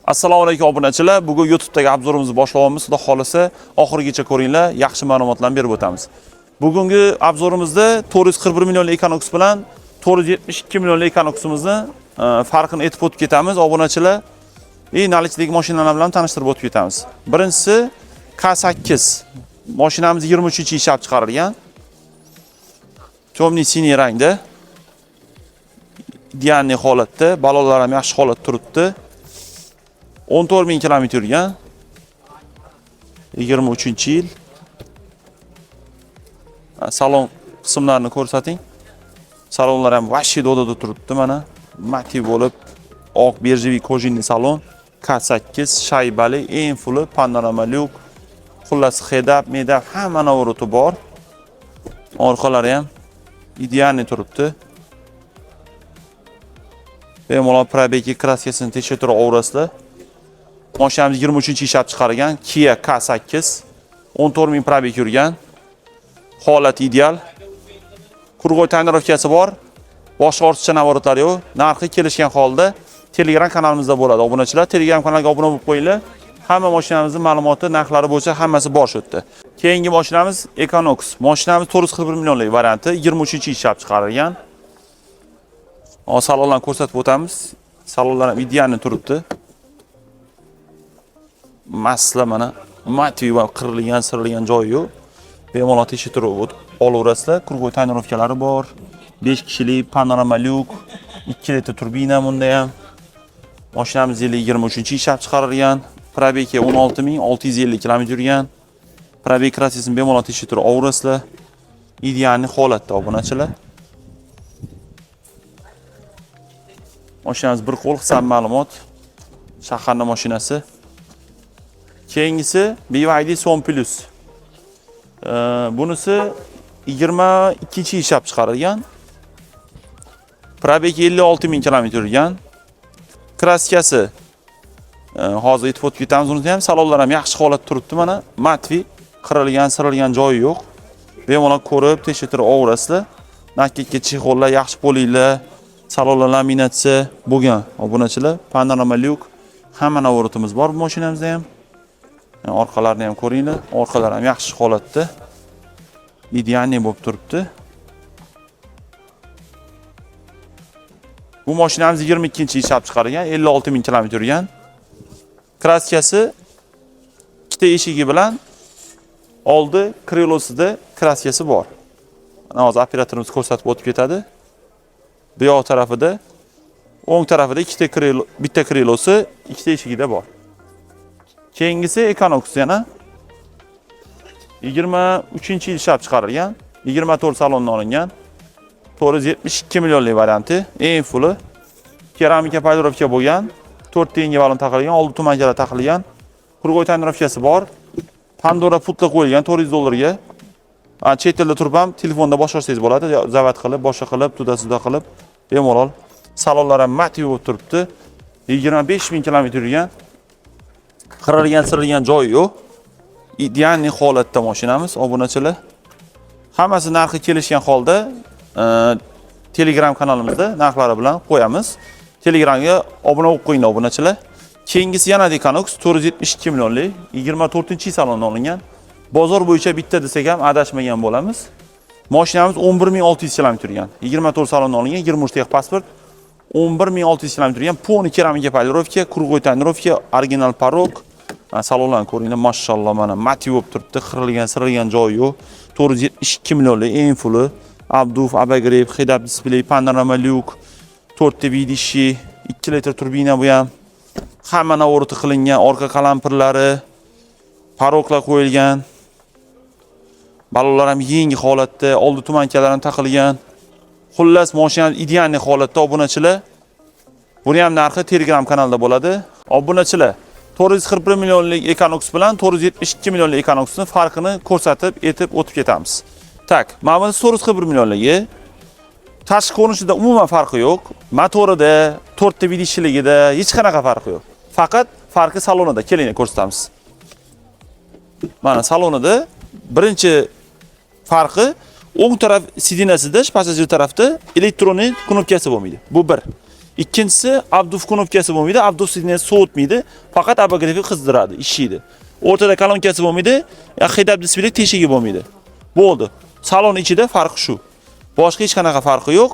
Assalomu alaykum obunachilar. Bugun YouTube'dagi obzorimizni boshlayapmiz. Xudo xolisa oxirigacha ko'ringlar, yaxshi ma'lumotlarni berib o'tamiz. Bugungi obzorimizda 441 millionlik Equinox bilan 472 millionlik Equinox'imizni farqini aytib o'tib ketamiz obunachilar. Nalichidagi mashinalar bilan tanishtirib o'tib ketamiz. Birinchisi K8. Mashinamiz 23-yil ishlab chiqarilgan. Temniy siniy rangda. Idealniy holatda, balonlar ham yaxshi holatda turibdi. 14.000 kilometr yurgan. 23-yil. Salon qismlarini ko'rsating. Salonlar ham vashi dodada turibdi mana. Motiv bo'lib, oq berjeviy kojinli salon, K8 shaybali, eng fulli panorama lyuk. Xullas head-up, mid-up hamma navroti bor. Orqalari ham idealniy turibdi. Bemalol probegi kraskasini tekshirib o'rasizlar. Mashinamiz 23-yil ishlab chiqarilgan Kia K8. 14.000 probeg yurgan. Holat ideal. Qurg'oy tonirovkasi bor. Boshqa ortiqcha navaratlari yo'q. Narxi kelishgan holda Telegram kanalimizda bo'ladi. Obunachilar Telegram kanaliga obuna bo'lib qo'yinglar. Hamma mashinamizning ma'lumoti, narxlari bo'yicha hammasi bor shu yerda. Keyingi mashinamiz Equinox. Mashinamiz 441 millionlik varianti, 23-yil ishlab chiqarilgan. Salonlarni ko'rsatib o'tamiz. Salonlar ham idealniy turibdi. Masla mana motiv va qirilgan, sirilgan joyi yo'q. Bemalol tekshirib olaverasizlar. Qurg'oy tonirovkalari bor. 5 kishilik panorama lyuk, 2 litr turbina bunda ham. Mashinamiz 23-yil ishlab chiqarilgan. Probegi 16.650 km yurgan. Probeg krassasini bemalol tekshirib olaverasizlar. Idealniy holatda obunachilar. Mashinamiz bir qo'l hisob ma'lumot. Shaharning mashinasi. Keyingisi BYD Son Plus. Bunisi 22-yil ishlab chiqarilgan. Probegi 56.000 km yurgan. Kraskasi hozir aytib o'tib ketamiz. Uni ham salonlar ham yaxshi holatda turibdi mana. Matvi qirilgan, sirilgan joyi yo'q. Bemalol ko'rib, tekshirib olaverasizlar. Naketga chexollar yaxshi bo'linglar. Salonlar laminatsiya bo'lgan obunachilar. Panorama lyuk, hamma navoratimiz bor bu mashinamizda ham. Orqalarini ham ko'ringlar. Orqalar ham yaxshi holatda. Idealniy bo'lib turibdi. Bu mashinamiz 22-yil ishlab chiqarilgan, 56.000 km yurgan. Kraskasi ikkita eshigi bilan oldi krilosida kraskasi bor. Hozir operatorimiz ko'rsatib o'tib ketadi. Bu yoq tarafida, o'ng tarafida bitta krilosi, ikkita eshigida bor. Keyingisi Equinox yana 23-yil ishlab chiqarilgan, 24 salondan olingan, 472 millionlik varianti, eng fulli keramika polirovka bo'lgan, 4 ta yangi balon taqilgan, oldi tumankalar taqilgan, qurg'oy tonirovkasi bor, Pandora putla qo'yilgan $400 ga. Chet elda turib ham telefonda boshqarsangiz bo'ladi, zavat qilib, boshqa qilib, tuda-suda qilib, bemalol. Salonlar ham motiv bo'lib turibdi. 25.000 km yurgan. Qirilgan, sirilgan joyi yo'q. Idealniy holatda mashinamiz obunachilar. Hammasi narxi kelishgan holda Telegram kanalimizda narxlari bilan qo'yamiz. Telegramga obuna bo'lib qo'ying obunachilar. Keyingisi yana Equinox 472 millionlik, 24-yil salondan olingan. Bozor bo'yicha bitta desak ham adashmagan bo'lamiz. Mashinamiz 11.600 km yurgan. 24 salondan olingan, 23 ta pasport. 11.600 km yurgan. Poni keramika polirovka, qurg'oy tonirovka, original parok. Salonlarni ko'ringlar, mashalloh mana motiv bo'lib turibdi, qirilgan, sirilgan joyi yo'q. 472 millionlik eng fulli Abduf, Abagreb, head-up display, panorama lyuk, 4 ta vidishi, 2 litr turbina bu ham. Hamma navorati qilingan, orqa qalampirlari, paroklar qo'yilgan. Balonlar ham yangi holatda, oldi tumankalar ham taqilgan. Xullas, mashina idealniy holatda obunachilar. Buni ham narxi Telegram kanalida bo'ladi. Obunachilar 441 millionlik Equinox bilan 472 millionlik Equinoxning farqini ko'rsatib etib o'tib ketamiz. Tak, mana bu 441 millionligi tashqi ko'rinishida umuman farqi yo'q. Motorida, 4 ta vidishiligida hech qanaqa farqi yo'q. Faqat farqi salonida. Keling ko'rsatamiz. Mana salonida birinchi farqi o'ng taraf sidinasida, passajir tarafda elektronik knopkasi bo'lmaydi. Bu bir. Ikkinchisi Abduf knopkasi bo'lmaydi. Abduf signal sovutmaydi, faqat abagrefi qizdiradi, ishlaydi. O'rtada kolonkasi bo'lmaydi, head-up display teshigi bo'lmaydi. Bo'ldi. Salon ichida farqi shu. Boshqa hech qanaqa farqi yo'q.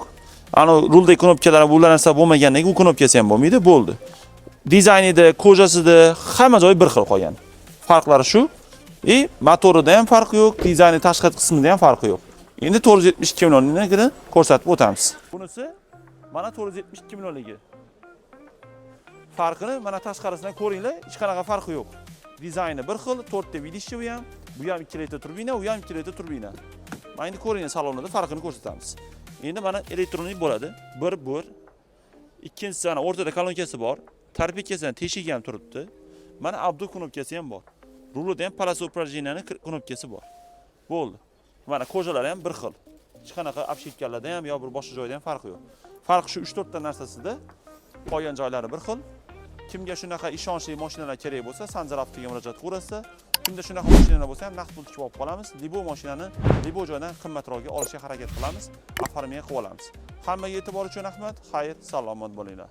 Ana ruldagi knopkalar bu narsa bo'lmagandan keyin u knopkasi ham bo'lmaydi, bo'ldi. Dizaynida, kojasida hamma joyi bir xil qolgan. Farqlari shu. Motorida ham farqi yo'q, dizayni tashqi qismida ham farqi yo'q. Endi 472 millionligini ko'rsatib o'tamiz. Bunisi mana 472 millionligi. Farqini mana tashqarisidan ko'ringlar, hech qanaqa farqi yo'q. Dizayni bir xil, 4 ta vidishi bu ham 2 litr turbina, u ham 2 litr turbina. Mana endi ko'ringlar salonida farqini ko'rsatamiz. Endi mana elektronik bo'ladi. Bir. Ikkinchisi ana o'rtada kolonkasi bor. Tarpikasidan teshigi ham turibdi. Mana Abduf knopkasi ham bor. Rulida ham palaso upravleniyaning knopkasi bor. Bo'ldi. Mana kojalari ham bir xil. Hech qanaqa obshitkalarda ham yo bir boshqa joyda ham farqi yo'q. Farqi shu 3-4 ta narsasida. Qolgan joylari bir xil. Kimga shunaqa ishonchli mashinalar kerak bo'lsa, Sanzaravga murojaat qilasiz. Kimda shunaqa mashinalar bo'lsa ham naqd pul tikib olib qolamiz. Libo mashinani Libo joydan qimmatroqga olishga harakat qilamiz. Oformay qilib olamiz. Hammaga e'tibor uchun rahmat. Xayr, salomat bo'linglar.